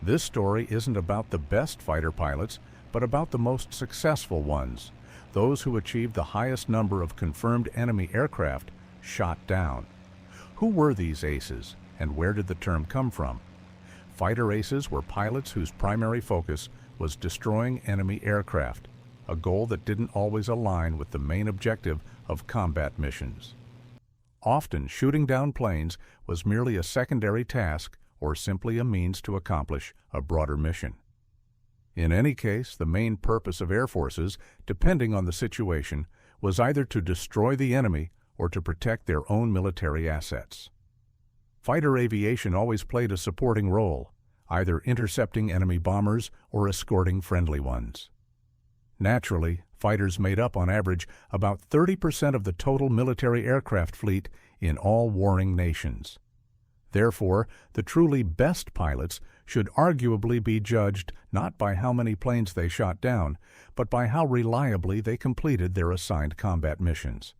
This story isn't about the best fighter pilots, but about the most successful ones, those who achieved the highest number of confirmed enemy aircraft shot down. Who were these aces, and where did the term come from? Fighter aces were pilots whose primary focus was destroying enemy aircraft, a goal that didn't always align with the main objective of combat missions. Often, shooting down planes was merely a secondary task or simply a means to accomplish a broader mission. In any case, the main purpose of air forces, depending on the situation, was either to destroy the enemy or to protect their own military assets. Fighter aviation always played a supporting role, either intercepting enemy bombers or escorting friendly ones. Naturally, fighters made up on average about 30% of the total military aircraft fleet in all warring nations. Therefore, the truly best pilots should arguably be judged not by how many planes they shot down, but by how reliably they completed their assigned combat missions.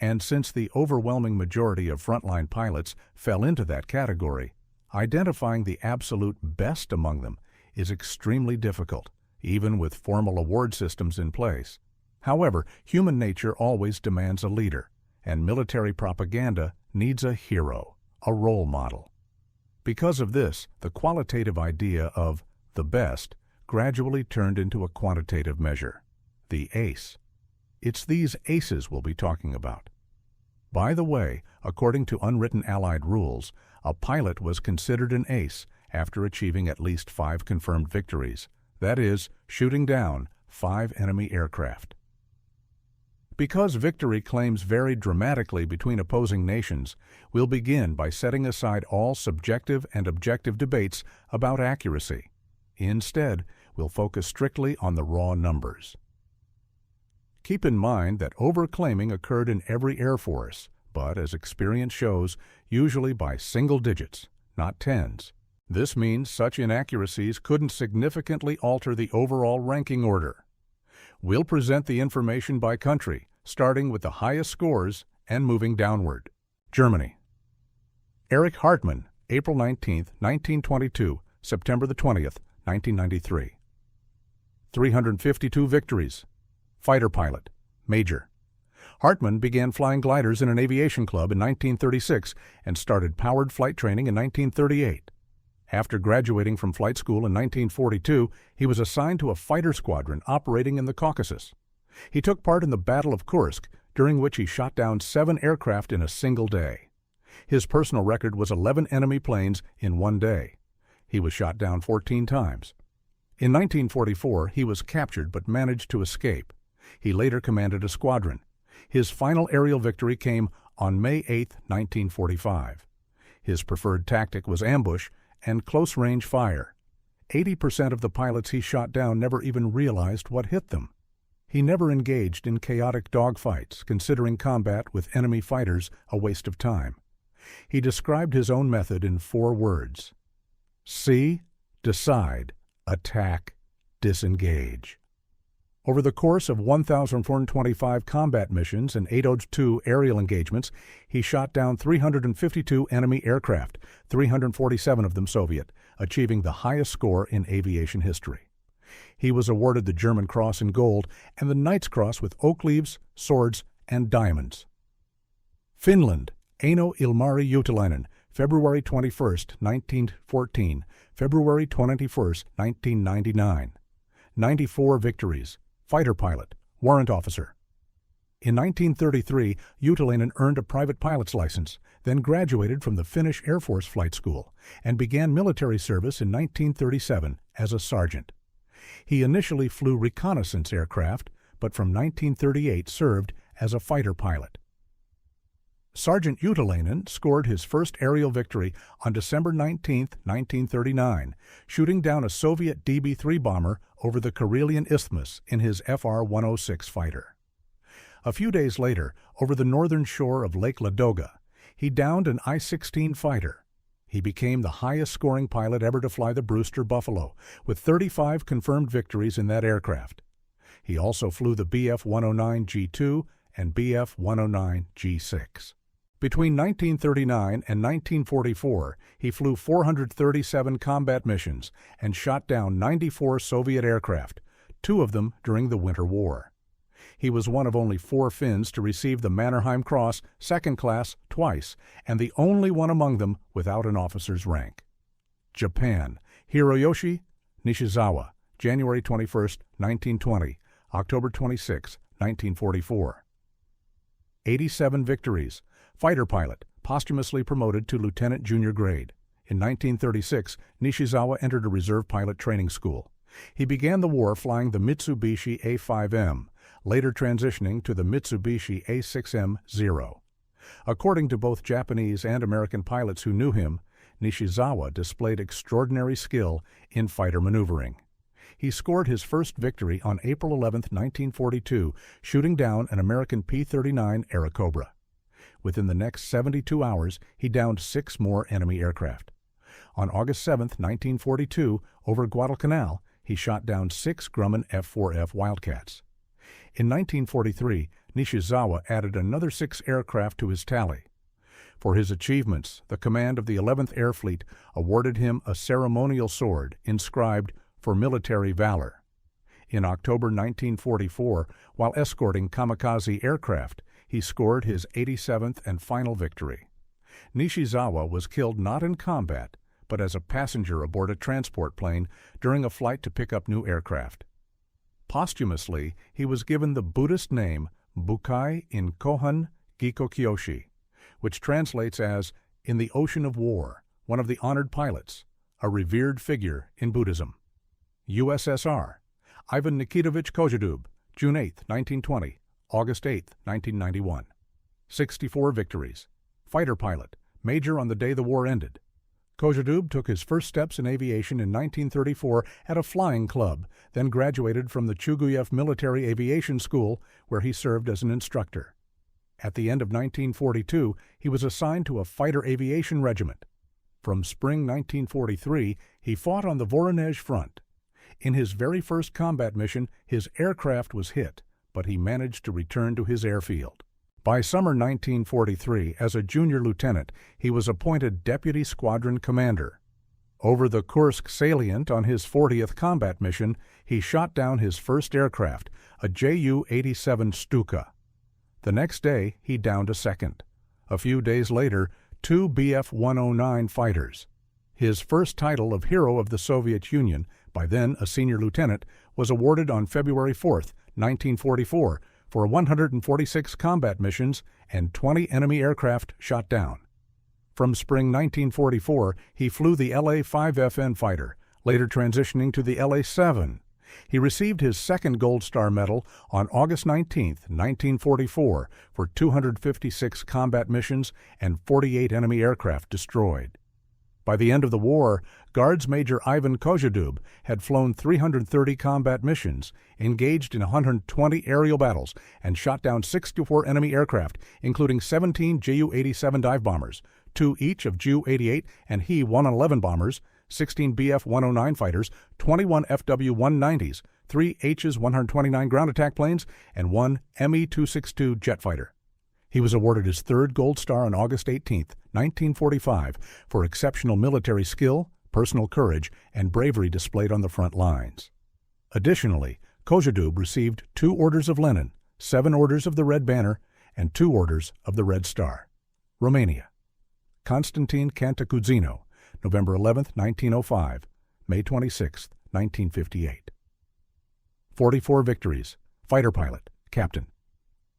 And since the overwhelming majority of frontline pilots fell into that category, identifying the absolute best among them is extremely difficult, even with formal award systems in place. However, human nature always demands a leader, and military propaganda needs a hero, a role model. Because of this, the qualitative idea of the best gradually turned into a quantitative measure, the ace. It's these aces we'll be talking about. By the way, according to unwritten Allied rules, a pilot was considered an ace after achieving at least 5 confirmed victories, that is, shooting down 5 enemy aircraft. Because victory claims varied dramatically between opposing nations, we'll begin by setting aside all subjective and objective debates about accuracy. Instead, we'll focus strictly on the raw numbers. Keep in mind that overclaiming occurred in every Air Force, but as experience shows, usually by single digits, not tens. This means such inaccuracies couldn't significantly alter the overall ranking order. We'll present the information by country, starting with the highest scores and moving downward. Germany. Erich Hartmann, April 19, 1922, September 20, 1993. 352 victories. Fighter pilot, Major. Hartmann began flying gliders in an aviation club in 1936 and started powered flight training in 1938. After graduating from flight school in 1942, he was assigned to a fighter squadron operating in the Caucasus. He took part in the Battle of Kursk, during which he shot down 7 aircraft in a single day. His personal record was 11 enemy planes in one day. He was shot down 14 times. In 1944, he was captured but managed to escape. He later commanded a squadron. His final aerial victory came on May 8, 1945. His preferred tactic was ambush and close-range fire. 80% of the pilots he shot down never even realized what hit them. He never engaged in chaotic dogfights, considering combat with enemy fighters a waste of time. He described his own method in 4 words: see, decide, attack, disengage. Over the course of 1,425 combat missions and 802 aerial engagements, he shot down 352 enemy aircraft, 347 of them Soviet, achieving the highest score in aviation history. He was awarded the German Cross in gold and the Knight's Cross with oak leaves, swords, and diamonds. Finland, Eino Ilmari Juutilainen, February 21, 1914, February 21, 1999. 94 victories. Fighter pilot, warrant officer. In 1933, Juutilainen earned a private pilot's license, then graduated from the Finnish Air Force Flight School, and began military service in 1937 as a sergeant. He initially flew reconnaissance aircraft, but from 1938 served as a fighter pilot. Sergeant Juutilainen scored his first aerial victory on December 19, 1939, shooting down a Soviet DB-3 bomber over the Karelian Isthmus in his FR-106 fighter. A few days later, over the northern shore of Lake Ladoga, he downed an I-16 fighter. He became the highest-scoring pilot ever to fly the Brewster Buffalo, with 35 confirmed victories in that aircraft. He also flew the Bf-109G2 and Bf-109G6. Between 1939 and 1944, he flew 437 combat missions and shot down 94 Soviet aircraft, 2 of them during the Winter War. He was one of only 4 Finns to receive the Mannerheim Cross, second class, twice, and the only one among them without an officer's rank. Japan, Hiroyoshi Nishizawa, January 21, 1920, October 26, 1944. 87 victories. Fighter pilot, posthumously promoted to lieutenant junior grade. In 1936, Nishizawa entered a reserve pilot training school. He began the war flying the Mitsubishi A5M, later transitioning to the Mitsubishi A6M-0. According to both Japanese and American pilots who knew him, Nishizawa displayed extraordinary skill in fighter maneuvering. He scored his first victory on April 11, 1942, shooting down an American P-39 Airacobra. Within the next 72 hours, he downed 6 more enemy aircraft. On August 7, 1942, over Guadalcanal, he shot down 6 Grumman F-4F Wildcats. In 1943, Nishizawa added another 6 aircraft to his tally. For his achievements, the command of the 11th Air Fleet awarded him a ceremonial sword inscribed "For Military Valor." In October 1944, while escorting kamikaze aircraft, he scored his 87th and final victory. Nishizawa was killed not in combat, but as a passenger aboard a transport plane during a flight to pick up new aircraft. Posthumously, he was given the Buddhist name Bukai in Kohan Gikokyoshi, which translates as "in the ocean of war," one of the honored pilots, a revered figure in Buddhism. USSR, Ivan Nikitovich Kozhedub, June 8, 1920, August 8, 1991. 64 victories. Fighter pilot, major on the day the war ended. Kozhedub took his first steps in aviation in 1934 at a flying club, then graduated from the Chuguyev Military Aviation School, where he served as an instructor. At the end of 1942, he was assigned to a fighter aviation regiment. From spring 1943, he fought on the Voronezh front. In his very first combat mission, his aircraft was hit, but he managed to return to his airfield. By summer 1943, as a junior lieutenant, he was appointed deputy squadron commander. Over the Kursk salient on his 40th combat mission, he shot down his first aircraft, a Ju-87 Stuka. The next day, he downed a second. A few days later, 2 Bf-109 fighters. His first title of Hero of the Soviet Union, by then a senior lieutenant, was awarded on February 4, 1944, for 146 combat missions and 20 enemy aircraft shot down. From spring 1944, he flew the LA-5FN fighter, later transitioning to the LA-7. He received his second Gold Star Medal on August 19, 1944, for 256 combat missions and 48 enemy aircraft destroyed. By the end of the war, Guards Major Ivan Kozhedub had flown 330 combat missions, engaged in 120 aerial battles, and shot down 64 enemy aircraft, including 17 Ju-87 dive bombers, 2 each of Ju-88 and He-111 bombers, 16 Bf-109 fighters, 21 FW-190s, 3 Hs-129 ground attack planes, and 1 Me-262 jet fighter. He was awarded his third Gold Star on August 18, 1945, for exceptional military skill, personal courage, and bravery displayed on the front lines. Additionally, Kozhedub received 2 Orders of Lenin, 7 Orders of the Red Banner, and 2 Orders of the Red Star. Romania. Constantine Cantacuzino, November 11, 1905, May 26, 1958. 44 victories. Fighter pilot, captain.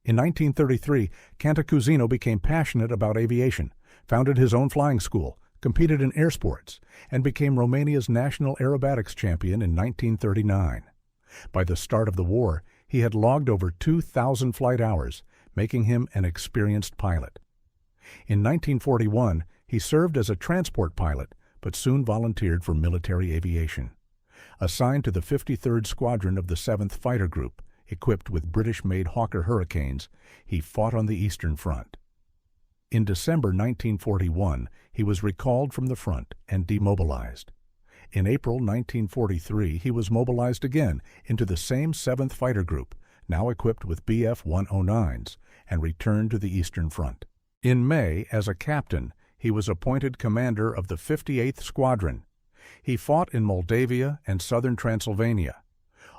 In 1933, Cantacuzino became passionate about aviation, founded his own flying school, competed in air sports, and became Romania's national aerobatics champion in 1939. By the start of the war, he had logged over 2,000 flight hours, making him an experienced pilot. In 1941, he served as a transport pilot, but soon volunteered for military aviation. Assigned to the 53rd Squadron of the 7th Fighter Group, equipped with British-made Hawker Hurricanes, he fought on the Eastern Front. In December 1941, he was recalled from the front and demobilized. In April 1943, he was mobilized again into the same 7th Fighter Group, now equipped with Bf-109s, and returned to the Eastern Front. In May, as a captain, he was appointed commander of the 58th Squadron. He fought in Moldavia and southern Transylvania.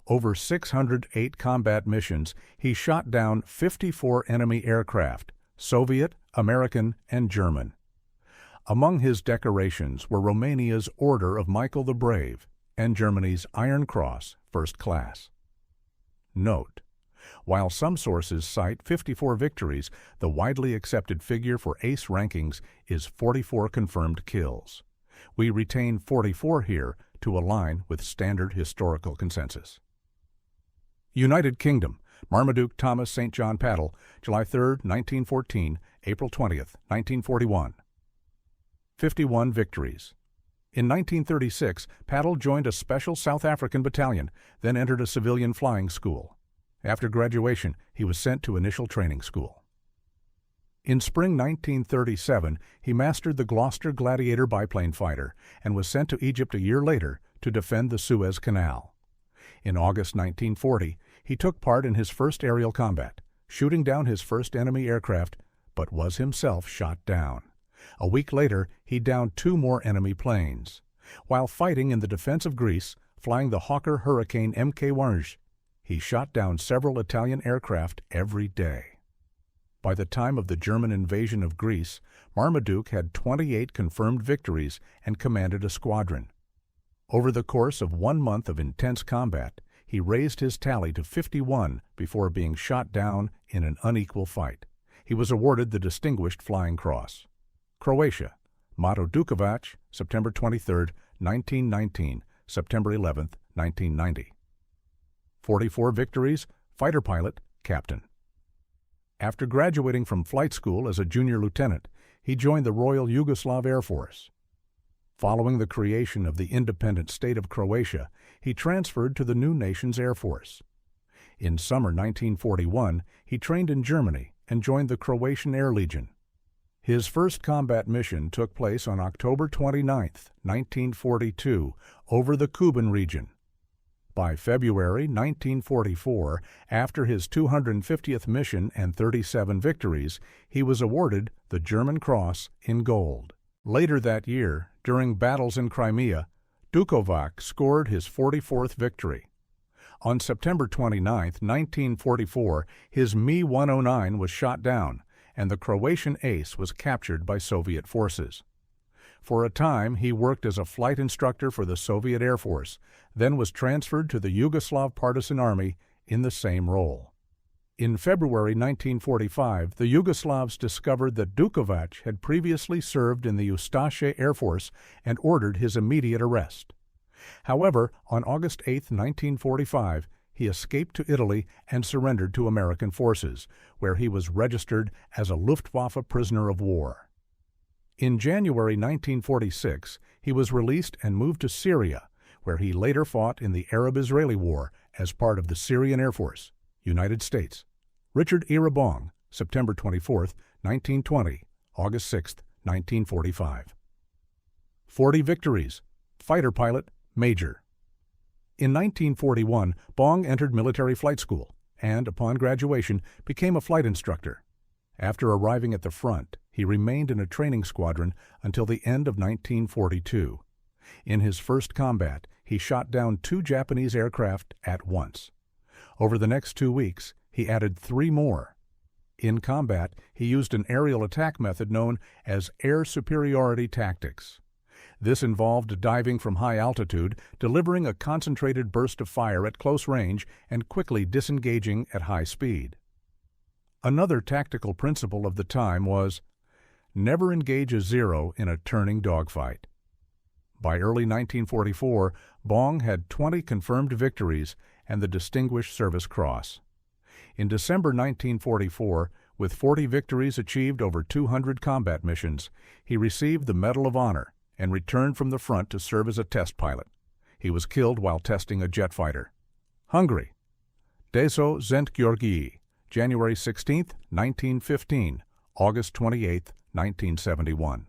Over 608 combat missions, he shot down 54 enemy aircraft, Soviet, American, and German. Among his decorations were Romania's Order of Michael the Brave and Germany's Iron Cross, First Class. Note: while some sources cite 54 victories, the widely accepted figure for ace rankings is 44 confirmed kills. We retain 44 here to align with standard historical consensus. United Kingdom, Marmaduke Thomas St. John Paddle, July 3, 1914, April 20, 1941. 51 victories. In 1936, Paddle joined a special South African battalion, then entered a civilian flying school. After graduation, he was sent to initial training school. In spring 1937, he mastered the Gloucester Gladiator biplane fighter and was sent to Egypt a year later to defend the Suez Canal. In August 1940, he took part in his first aerial combat, shooting down his first enemy aircraft, but was himself shot down. A week later, he downed 2 more enemy planes. While fighting in the defense of Greece, flying the Hawker Hurricane Mk1, he shot down several Italian aircraft every day. By the time of the German invasion of Greece, Marmaduke had 28 confirmed victories and commanded a squadron. Over the course of 1 month of intense combat, he raised his tally to 51 before being shot down in an unequal fight. He was awarded the Distinguished Flying Cross. Croatia, Mato Dukovac, September 23, 1919, September 11, 1990. 44 victories, fighter pilot, captain. After graduating from flight school as a junior lieutenant, he joined the Royal Yugoslav Air Force. Following the creation of the independent state of Croatia, he transferred to the new nation's Air Force. In summer 1941, he trained in Germany and joined the Croatian Air Legion. His first combat mission took place on October 29, 1942, over the Kuban region. By February 1944, after his 250th mission and 37 victories, he was awarded the German Cross in gold. Later that year, during battles in Crimea, Dukovac scored his 44th victory. On September 29, 1944, his Mi-109 was shot down, and the Croatian ace was captured by Soviet forces. For a time, he worked as a flight instructor for the Soviet Air Force, then was transferred to the Yugoslav Partisan Army in the same role. In February 1945, the Yugoslavs discovered that Dukovac had previously served in the Ustaše Air Force and ordered his immediate arrest. However, on August 8, 1945, he escaped to Italy and surrendered to American forces, where he was registered as a Luftwaffe prisoner of war. In January 1946, he was released and moved to Syria, where he later fought in the Arab-Israeli War as part of the Syrian Air Force, United States. Richard Irabong, September 24, 1920, August 6, 1945. 40 victories, fighter pilot, major. In 1941, Bong entered military flight school and, upon graduation, became a flight instructor. After arriving at the front, he remained in a training squadron until the end of 1942. In his first combat, he shot down 2 Japanese aircraft at once. Over the next 2 weeks, he added 3 more. In combat, he used an aerial attack method known as air superiority tactics. This involved diving from high altitude, delivering a concentrated burst of fire at close range, and quickly disengaging at high speed. Another tactical principle of the time was, never engage a zero in a turning dogfight. By early 1944, Bong had 20 confirmed victories and the Distinguished Service Cross. In December 1944, with 40 victories achieved over 200 combat missions, he received the Medal of Honor and returned from the front to serve as a test pilot. He was killed while testing a jet fighter. Hungary. Deso Zent Gheorghiu, January 16, 1915, August 28, 1971.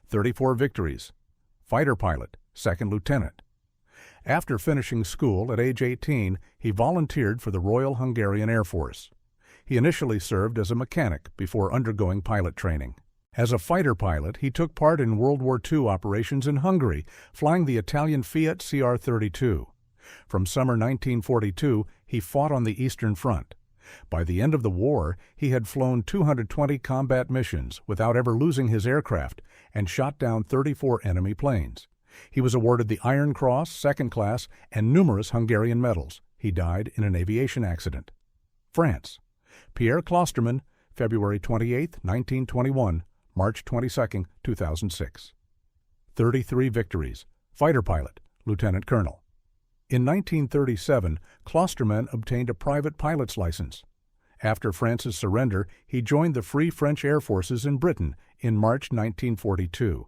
34 victories. Fighter pilot, second lieutenant. After finishing school at age 18, he volunteered for the Royal Hungarian Air Force. He initially served as a mechanic before undergoing pilot training. As a fighter pilot, he took part in World War II operations in Hungary, flying the Italian Fiat CR-32. From summer 1942, he fought on the Eastern Front. By the end of the war, he had flown 220 combat missions without ever losing his aircraft and shot down 34 enemy planes. He was awarded the Iron Cross, Second Class, and numerous Hungarian medals. He died in an aviation accident. France. Pierre Clostermann, February 28, 1921, March 22, 2006. 33 victories. Fighter pilot, Lieutenant Colonel. In 1937, Clostermann obtained a private pilot's license. After France's surrender, he joined the Free French Air Forces in Britain in March 1942.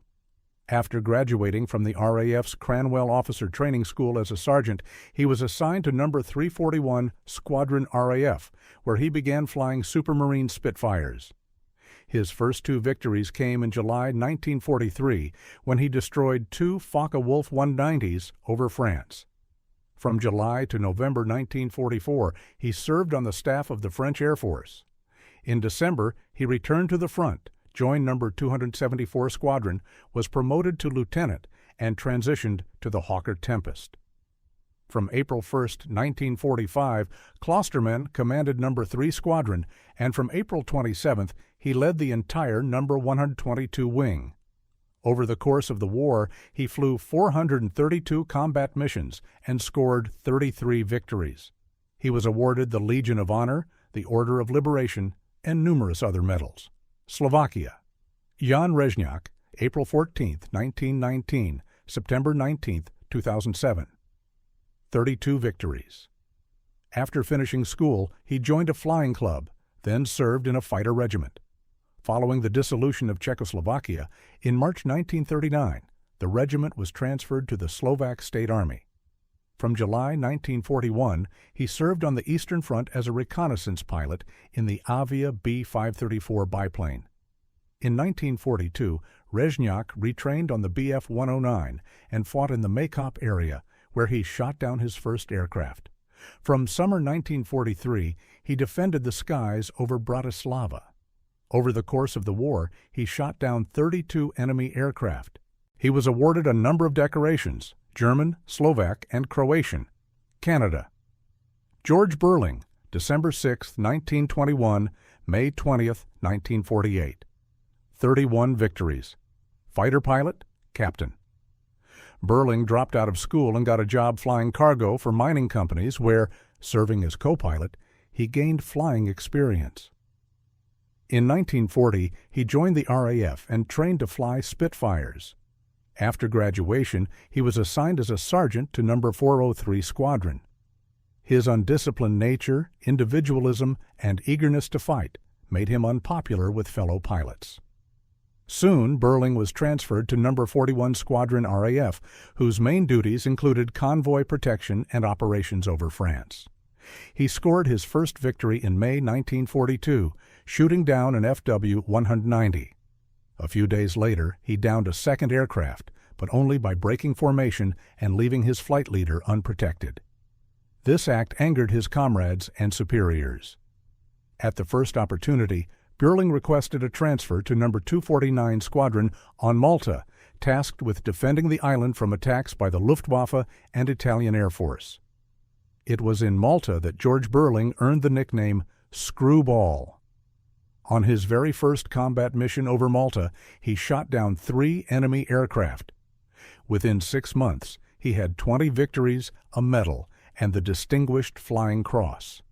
After graduating from the RAF's Cranwell Officer Training School as a sergeant, he was assigned to No. 341 Squadron RAF, where he began flying Supermarine Spitfires. His first two victories came in July 1943, when he destroyed two Focke-Wulf 190s over France. From July to November 1944, he served on the staff of the French Air Force. In December, he returned to the front, joined No. 274 Squadron, was promoted to lieutenant, and transitioned to the Hawker Tempest. From April 1, 1945, Clostermann commanded No. 3 Squadron, and from April 27, he led the entire No. 122 Wing. Over the course of the war, he flew 432 combat missions and scored 33 victories. He was awarded the Legion of Honor, the Order of Liberation, and numerous other medals. Slovakia. Jan Rezniak, April 14, 1919, September 19, 2007. 32 victories. After finishing school, he joined a flying club, then served in a fighter regiment. Following the dissolution of Czechoslovakia, in March 1939, the regiment was transferred to the Slovak State Army. From July 1941, he served on the Eastern Front as a reconnaissance pilot in the Avia B-534 biplane. In 1942, Rezniak retrained on the Bf-109 and fought in the Maykop area, where he shot down his first aircraft. From summer 1943, he defended the skies over Bratislava. Over the course of the war, he shot down 32 enemy aircraft. He was awarded a number of decorations: German, Slovak, and Croatian. Canada. George Burling, December 6, 1921, May 20, 1948. 31 victories. Fighter pilot, captain. Burling dropped out of school and got a job flying cargo for mining companies where, serving as co-pilot, he gained flying experience. In 1940, he joined the RAF and trained to fly Spitfires. After graduation, he was assigned as a sergeant to No. 403 Squadron. His undisciplined nature, individualism, and eagerness to fight made him unpopular with fellow pilots. Soon, Burling was transferred to No. 41 Squadron RAF, whose main duties included convoy protection and operations over France. He scored his first victory in May 1942, shooting down an FW-190. A few days later, he downed a second aircraft, but only by breaking formation and leaving his flight leader unprotected. This act angered his comrades and superiors. At the first opportunity, Burling requested a transfer to No. 249 Squadron on Malta, tasked with defending the island from attacks by the Luftwaffe and Italian Air Force. It was in Malta that George Burling earned the nickname Screwball. On his very first combat mission over Malta, he shot down 3 enemy aircraft. Within 6 months, he had 20 victories, a medal, and the Distinguished Flying Cross.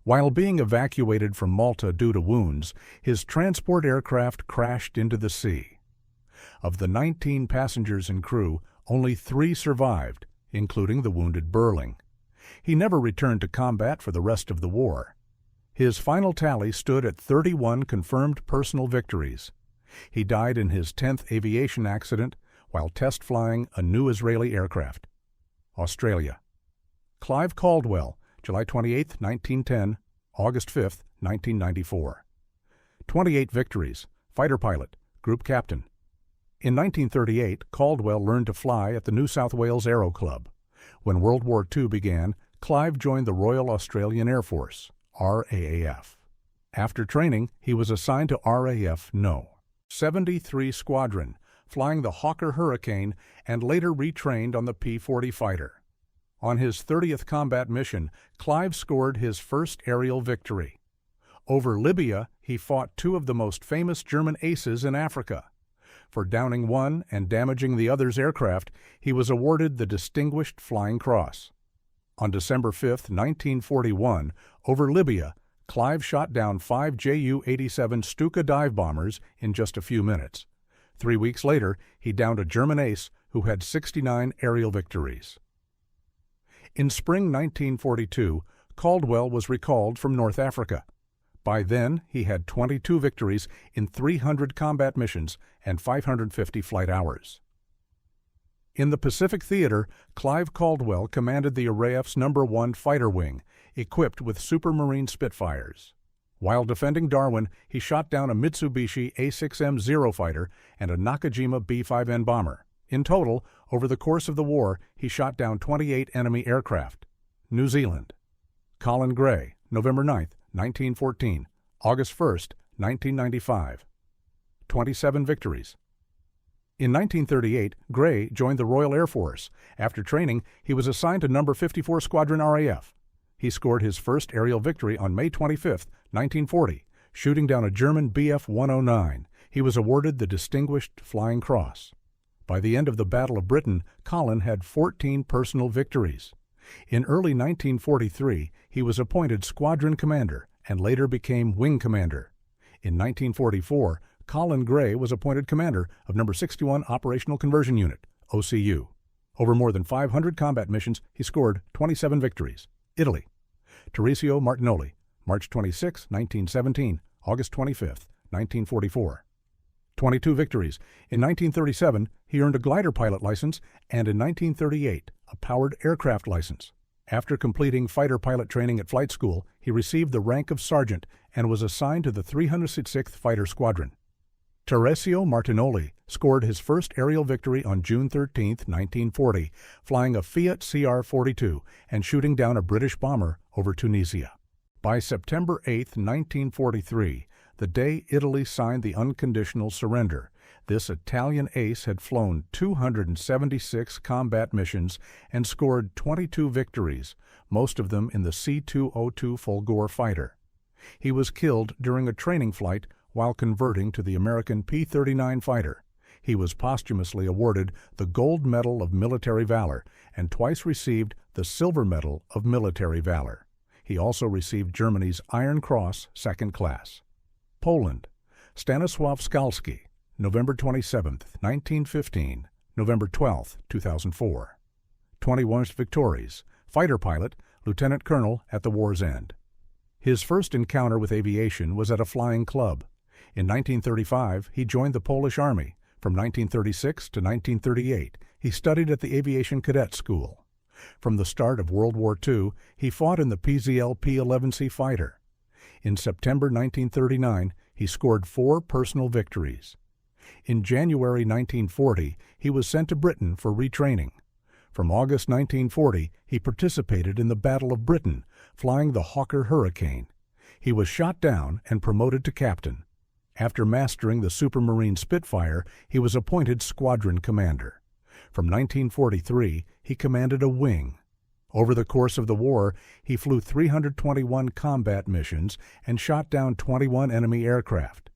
While being evacuated from Malta due to wounds, his transport aircraft crashed into the sea. Of the 19 passengers and crew, only 3 survived, including the wounded Burling. He never returned to combat for the rest of the war. His final tally stood at 31 confirmed personal victories. He died in his 10th aviation accident while test flying a new Israeli aircraft. Australia. Clive Caldwell, July 28, 1910, August 5, 1994. 28 victories. Fighter pilot, group captain. In 1938, Caldwell learned to fly at the New South Wales Aero Club. When World War II began, Clive joined the Royal Australian Air Force, RAAF. After training, he was assigned to RAF No. 73 Squadron, flying the Hawker Hurricane, and later retrained on the P-40 fighter. On his 30th combat mission, Clive scored his first aerial victory. Over Libya, he fought two of the most famous German aces in Africa. For downing one and damaging the other's aircraft, he was awarded the Distinguished Flying Cross. On December 5, 1941, over Libya, Clive shot down 5 Ju-87 Stuka dive bombers in just a few minutes. 3 weeks later, he downed a German ace who had 69 aerial victories. In spring 1942, Caldwell was recalled from North Africa. By then, he had 22 victories in 300 combat missions and 550 flight hours. In the Pacific Theater, Clive Caldwell commanded the RAF's No. 1 Fighter Wing, equipped with Supermarine Spitfires. While defending Darwin, he shot down a Mitsubishi A6M Zero fighter and a Nakajima B-5N bomber. In total, over the course of the war, he shot down 28 enemy aircraft. New Zealand. Colin Gray, November 9, 1914, August 1, 1995. 27 victories. In 1938, Gray joined the Royal Air Force. After training, he was assigned to No. 54 Squadron RAF. He scored his first aerial victory on May 25, 1940, shooting down a German Bf-109. He was awarded the Distinguished Flying Cross. By the end of the Battle of Britain, Colin had 14 personal victories. In early 1943, he was appointed Squadron Commander and later became Wing Commander. In 1944, Colin Gray was appointed commander of No. 61 Operational Conversion Unit, OCU. Over more than 500 combat missions, he scored 27 victories. Italy. Teresio Martinoli, March 26, 1917, August 25, 1944. 22 victories. In 1937, he earned a glider pilot license, and in 1938, a powered aircraft license. After completing fighter pilot training at flight school, he received the rank of sergeant and was assigned to the 306th Fighter Squadron. Teresio Martinoli scored his first aerial victory on June 13, 1940, flying a Fiat CR-42 and shooting down a British bomber over Tunisia. By September 8, 1943, the day Italy signed the unconditional surrender, this Italian ace had flown 276 combat missions and scored 22 victories, most of them in the C-202 Fulgore fighter. He was killed during a training flight while converting to the American P-39 fighter. He was posthumously awarded the Gold Medal of Military Valor and twice received the Silver Medal of Military Valor. He also received Germany's Iron Cross Second Class. Poland. Stanisław Skalski, November 27, 1915, November 12, 2004. 21 victories. Fighter pilot, lieutenant colonel at the war's end. His first encounter with aviation was at a flying club. In 1935, he joined the Polish Army. From 1936 to 1938, he studied at the Aviation Cadet School. From the start of World War II, he fought in the PZL P-11C fighter. In September 1939, he scored 4 personal victories. In January 1940, he was sent to Britain for retraining. From August 1940, he participated in the Battle of Britain, flying the Hawker Hurricane. He was shot down and promoted to captain. After mastering the Supermarine Spitfire, he was appointed squadron commander. From 1943, he commanded a wing. Over the course of the war, he flew 321 combat missions and shot down 21 enemy aircraft.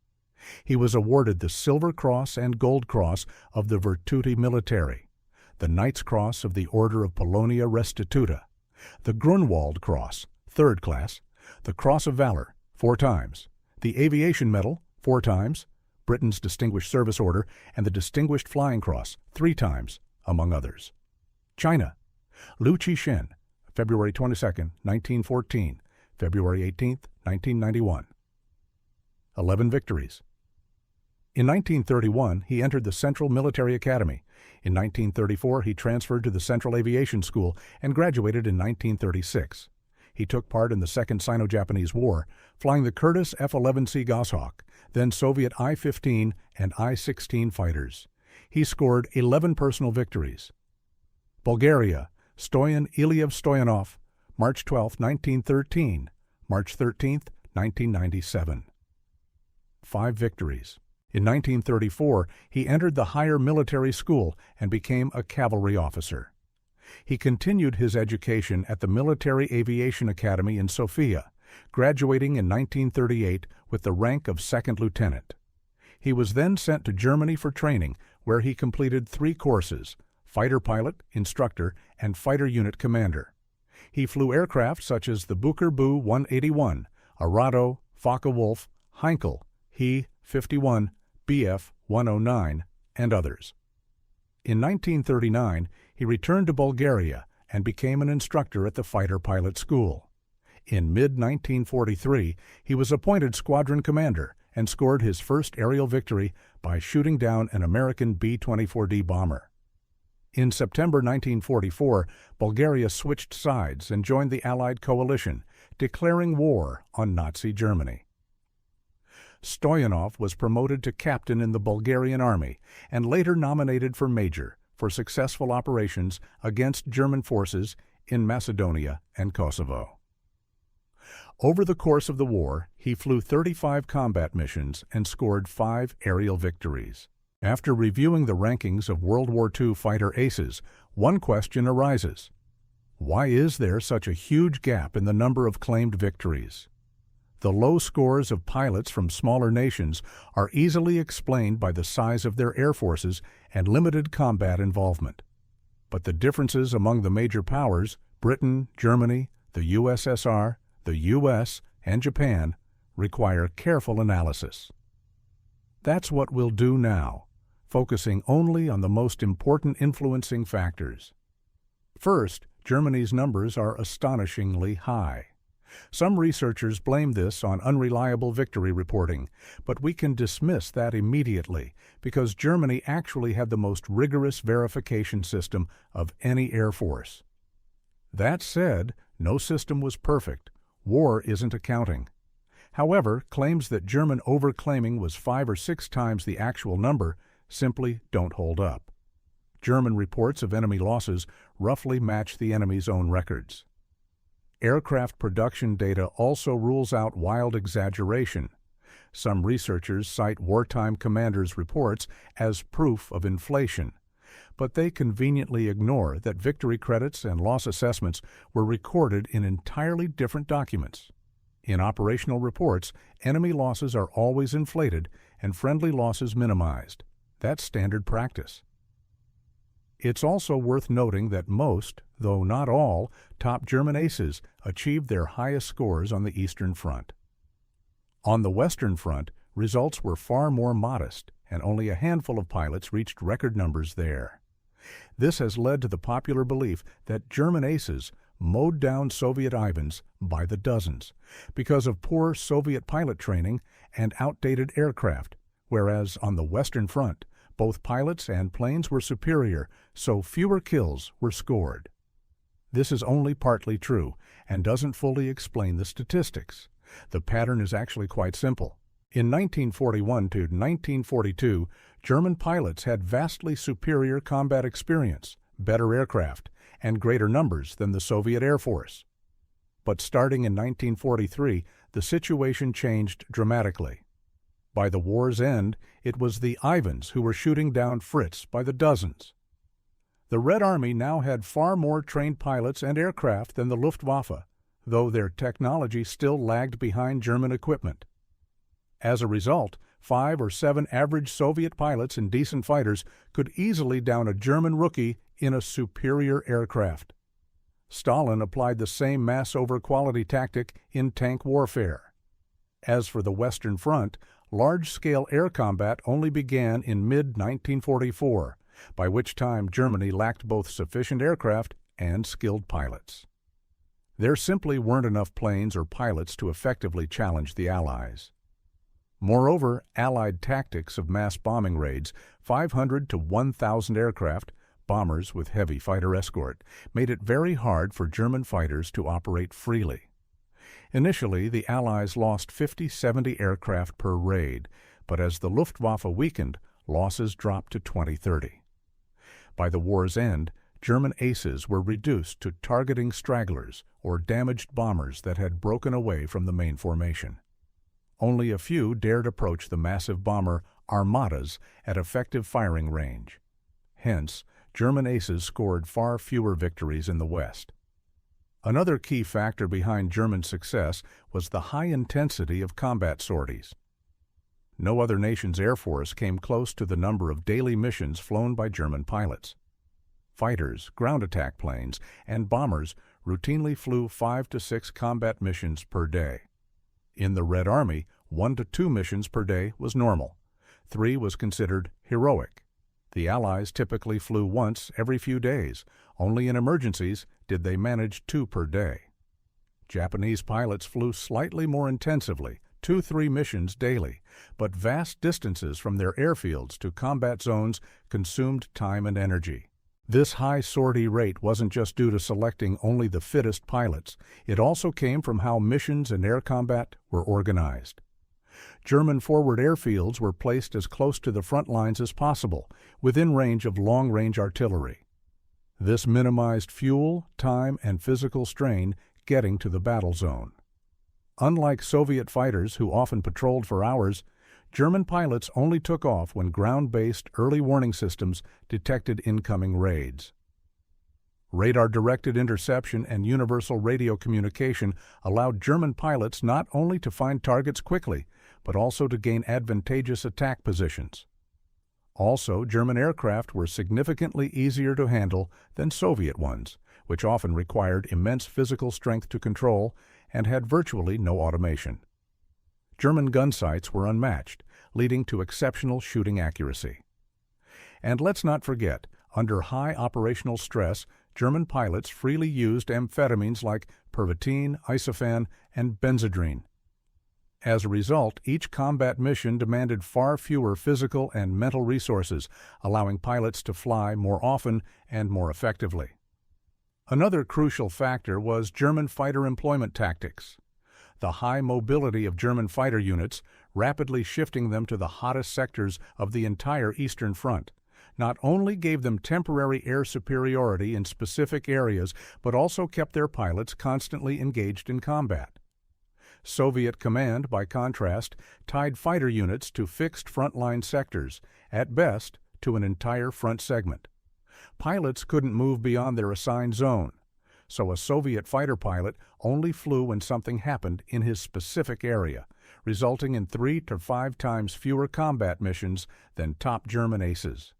He was awarded the Silver Cross and Gold Cross of the Virtuti Militari, the Knight's Cross of the Order of Polonia Restituta, the Grunwald Cross, 3rd class, the Cross of Valor, 4 times, the Aviation Medal, 4 times, Britain's Distinguished Service Order, and the Distinguished Flying Cross, 3 times, among others. China. Liu Qishen, February 22, 1914, February 18, 1991. 11 victories. In 1931, he entered the Central Military Academy. In 1934, he transferred to the Central Aviation School and graduated in 1936. He took part in the Second Sino-Japanese War, flying the Curtiss F-11C Goshawk, then Soviet I-15 and I-16 fighters. He scored 11 personal victories. Bulgaria. Stoyan Ilyev Stoyanov, March 12, 1913, March 13, 1997. 5 victories. In 1934, he entered the higher military school and became a cavalry officer. He continued his education at the Military Aviation Academy in Sofia, graduating in 1938 with the rank of second lieutenant. He was then sent to Germany for training, where he completed 3 courses: fighter pilot, instructor, and fighter unit commander. He flew aircraft such as the Bucher Bu 181, Arado, Focke-Wulf, Heinkel, He-51, Bf 109, and others. In 1939, he returned to Bulgaria and became an instructor at the fighter pilot school. In mid-1943, he was appointed squadron commander and scored his first aerial victory by shooting down an American B-24D bomber. In September 1944, Bulgaria switched sides and joined the Allied coalition, declaring war on Nazi Germany. Stoyanov was promoted to captain in the Bulgarian army and later nominated for major for successful operations against German forces in Macedonia and Kosovo. Over the course of the war, he flew 35 combat missions and scored 5 aerial victories. After reviewing the rankings of World War II fighter aces, one question arises: why is there such a huge gap in the number of claimed victories? The low scores of pilots from smaller nations are easily explained by the size of their air forces and limited combat involvement. But the differences among the major powers, Britain, Germany, the USSR, the US, and Japan, require careful analysis. That's what we'll do now, focusing only on the most important influencing factors. First, Germany's numbers are astonishingly high. Some researchers blame this on unreliable victory reporting, but we can dismiss that immediately because Germany actually had the most rigorous verification system of any air force. That said, no system was perfect. War isn't accounting. However, claims that German overclaiming was 5 or 6 times the actual number simply don't hold up. German reports of enemy losses roughly match the enemy's own records. Aircraft production data also rules out wild exaggeration. Some researchers cite wartime commanders' reports as proof of inflation, but they conveniently ignore that victory credits and loss assessments were recorded in entirely different documents. In operational reports, enemy losses are always inflated and friendly losses minimized. That's standard practice. It's also worth noting that most, though not all, top German aces achieved their highest scores on the Eastern Front. On the Western Front, results were far more modest, and only a handful of pilots reached record numbers there. This has led to the popular belief that German aces mowed down Soviet Ivans by the dozens because of poor Soviet pilot training and outdated aircraft, whereas on the Western Front, both pilots and planes were superior, so fewer kills were scored. This is only partly true and doesn't fully explain the statistics. The pattern is actually quite simple. In 1941 to 1942, German pilots had vastly superior combat experience, better aircraft, and greater numbers than the Soviet Air Force. But starting in 1943, the situation changed dramatically. By the war's end, it was the Ivans who were shooting down Fritz by the dozens. The Red Army now had far more trained pilots and aircraft than the Luftwaffe, though their technology still lagged behind German equipment. As a result, 5 or 7 average Soviet pilots and decent fighters could easily down a German rookie in a superior aircraft. Stalin applied the same mass-over-quality tactic in tank warfare. As for the Western Front, large-scale air combat only began in mid-1944, by which time Germany lacked both sufficient aircraft and skilled pilots. There simply weren't enough planes or pilots to effectively challenge the Allies. Moreover, Allied tactics of mass bombing raids, 500 to 1,000 aircraft, bombers with heavy fighter escort, made it very hard for German fighters to operate freely. Initially, the Allies lost 50-70 aircraft per raid, but as the Luftwaffe weakened, losses dropped to 20-30. By the war's end, German aces were reduced to targeting stragglers or damaged bombers that had broken away from the main formation. Only a few dared approach the massive bomber armadas at effective firing range. Hence, German aces scored far fewer victories in the West. Another key factor behind German success was the high intensity of combat sorties. No other nation's air force came close to the number of daily missions flown by German pilots. Fighters, ground attack planes, and bombers routinely flew 5 to 6 combat missions per day. In the Red Army, 1 to 2 missions per day was normal. 3 was considered heroic. The Allies typically flew once every few days. Only in emergencies did they manage 2 per day. Japanese pilots flew slightly more intensively, 2-3 missions daily, but vast distances from their airfields to combat zones consumed time and energy. This high sortie rate wasn't just due to selecting only the fittest pilots. It also came from how missions and air combat were organized. German forward airfields were placed as close to the front lines as possible, within range of long-range artillery. This minimized fuel, time, and physical strain getting to the battle zone. Unlike Soviet fighters who often patrolled for hours, German pilots only took off when ground-based early warning systems detected incoming raids. Radar-directed interception and universal radio communication allowed German pilots not only to find targets quickly, but also to gain advantageous attack positions. Also, German aircraft were significantly easier to handle than Soviet ones, which often required immense physical strength to control and had virtually no automation. German gun sights were unmatched, leading to exceptional shooting accuracy. And let's not forget, under high operational stress, German pilots freely used amphetamines like pervitin, isophane, and benzodrine. As a result, each combat mission demanded far fewer physical and mental resources, allowing pilots to fly more often and more effectively. Another crucial factor was German fighter employment tactics. The high mobility of German fighter units, rapidly shifting them to the hottest sectors of the entire Eastern Front, not only gave them temporary air superiority in specific areas, but also kept their pilots constantly engaged in combat. Soviet command, by contrast, tied fighter units to fixed frontline sectors, at best to an entire front segment. Pilots couldn't move beyond their assigned zone, so a Soviet fighter pilot only flew when something happened in his specific area, resulting in 3 to 5 times fewer combat missions than top German aces.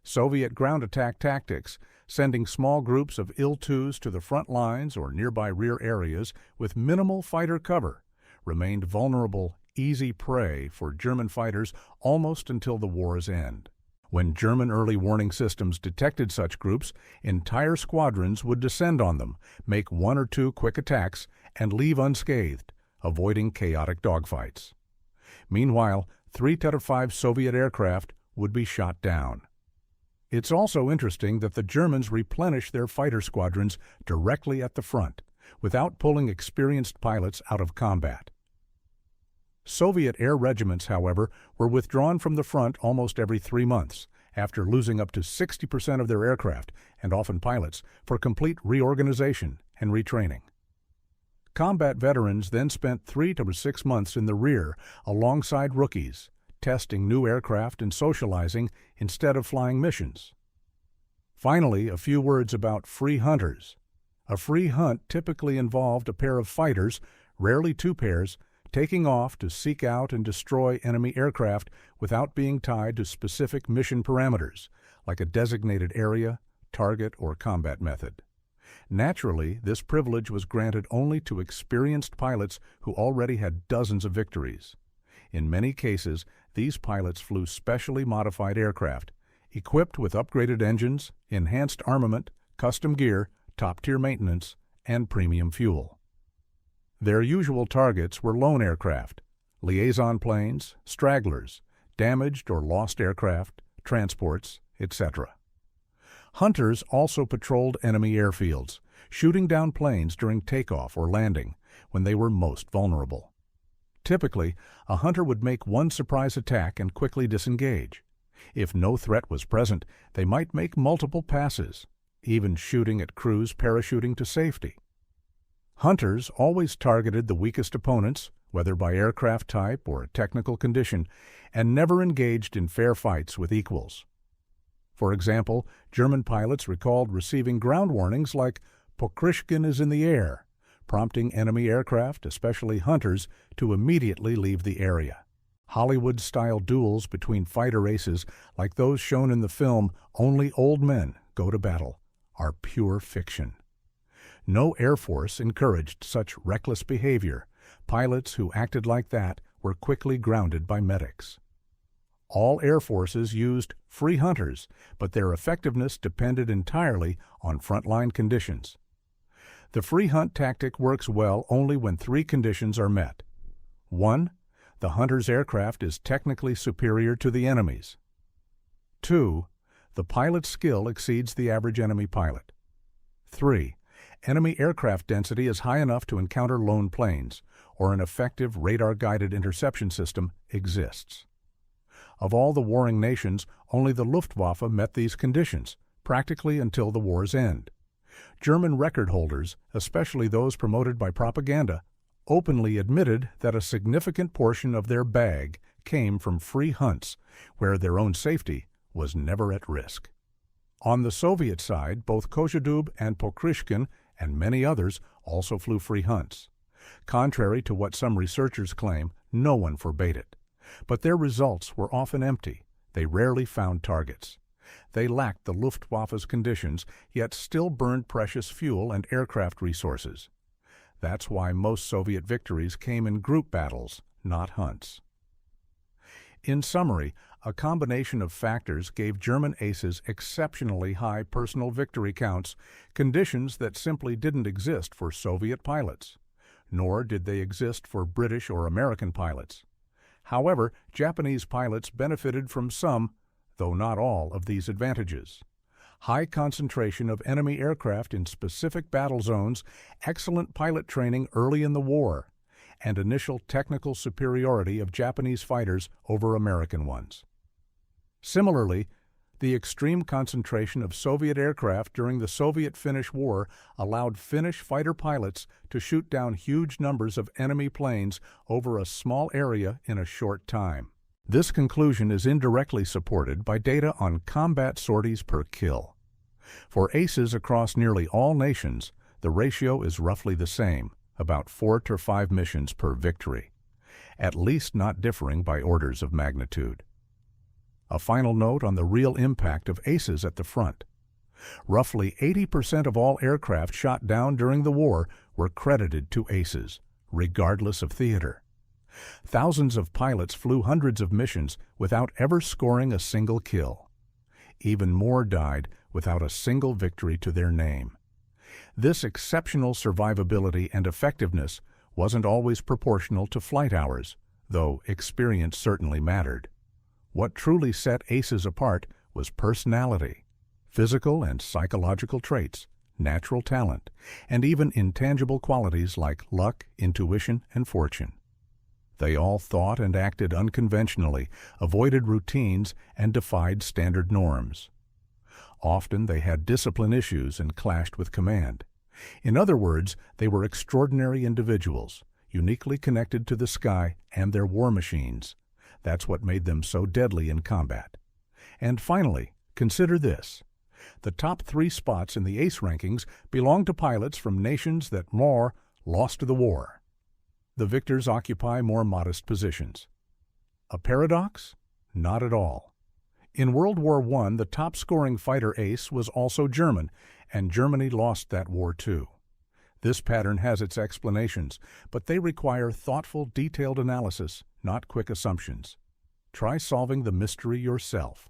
Soviet ground attack tactics, sending small groups of Il-2s to the front lines or nearby rear areas with minimal fighter cover, remained vulnerable, easy prey for German fighters almost until the war's end. When German early warning systems detected such groups, entire squadrons would descend on them, make 1 or 2 quick attacks, and leave unscathed, avoiding chaotic dogfights. Meanwhile, 3 out of 5 Soviet aircraft would be shot down. It's also interesting that the Germans replenished their fighter squadrons directly at the front, without pulling experienced pilots out of combat. Soviet air regiments, however, were withdrawn from the front almost every 3 months, after losing up to 60% of their aircraft, and often pilots, for complete reorganization and retraining. Combat veterans then spent 3 to 6 months in the rear alongside rookies, testing new aircraft and socializing instead of flying missions. Finally, a few words about free hunters. A free hunt typically involved a pair of fighters, rarely 2 pairs, taking off to seek out and destroy enemy aircraft without being tied to specific mission parameters, like a designated area, target, or combat method. Naturally, this privilege was granted only to experienced pilots who already had dozens of victories. In many cases, these pilots flew specially modified aircraft, equipped with upgraded engines, enhanced armament, custom gear, top-tier maintenance, and premium fuel. Their usual targets were lone aircraft, liaison planes, stragglers, damaged or lost aircraft, transports, etc. Hunters also patrolled enemy airfields, shooting down planes during takeoff or landing, when they were most vulnerable. Typically, a hunter would make 1 surprise attack and quickly disengage. If no threat was present, they might make multiple passes. even shooting at crews parachuting to safety. Hunters always targeted the weakest opponents, whether by aircraft type or technical condition, and never engaged in fair fights with equals. For example, German pilots recalled receiving ground warnings like "Pokrishkin is in the air," prompting enemy aircraft, especially Hunters, to immediately leave the area. Hollywood-style duels between fighter aces, like those shown in the film "Only Old Men Go to Battle," are pure fiction. No Air Force encouraged such reckless behavior. Pilots who acted like that were quickly grounded by medics. All Air Forces used free hunters, but their effectiveness depended entirely on frontline conditions. The free hunt tactic works well only when three conditions are met. 1. The hunter's aircraft is technically superior to the enemy's. 2. The pilot's skill exceeds the average enemy pilot. 3. Enemy aircraft density is high enough to encounter lone planes, or an effective radar-guided interception system exists. Of all the warring nations, only the Luftwaffe met these conditions, practically until the war's end. German record holders, especially those promoted by propaganda, openly admitted that a significant portion of their bag came from free hunts, where their own safety was never at risk. On the Soviet side, both Kozhedub and Pokrishkin and many others also flew free hunts. Contrary to what some researchers claim, no one forbade it. But their results were often empty. They rarely found targets. They lacked the Luftwaffe's conditions, yet still burned precious fuel and aircraft resources. That's why most Soviet victories came in group battles, not hunts. In summary, a combination of factors gave German aces exceptionally high personal victory counts, conditions that simply didn't exist for Soviet pilots. Nor did they exist for British or American pilots. However, Japanese pilots benefited from some, though not all, of these advantages. High concentration of enemy aircraft in specific battle zones, excellent pilot training early in the war, and initial technical superiority of Japanese fighters over American ones. Similarly, the extreme concentration of Soviet aircraft during the Soviet-Finnish War allowed Finnish fighter pilots to shoot down huge numbers of enemy planes over a small area in a short time. This conclusion is indirectly supported by data on combat sorties per kill. For aces across nearly all nations, the ratio is roughly the same, about 4 to 5 missions per victory, at least not differing by orders of magnitude. A final note on the real impact of aces at the front. Roughly 80% of all aircraft shot down during the war were credited to aces, regardless of theater. Thousands of pilots flew hundreds of missions without ever scoring a single kill. Even more died without a single victory to their name. This exceptional survivability and effectiveness wasn't always proportional to flight hours, though experience certainly mattered. What truly set aces apart was personality, physical and psychological traits, natural talent, and even intangible qualities like luck, intuition, and fortune. They all thought and acted unconventionally, avoided routines, and defied standard norms. Often they had discipline issues and clashed with command. In other words, they were extraordinary individuals, uniquely connected to the sky and their war machines. That's what made them so deadly in combat. And finally, consider this. The top 3 spots in the ace rankings belong to pilots from nations that more lost the war. The victors occupy more modest positions. A paradox? Not at all. In World War I, the top-scoring fighter ace was also German, and Germany lost that war too. This pattern has its explanations, but they require thoughtful, detailed analysis, not quick assumptions. Try solving the mystery yourself.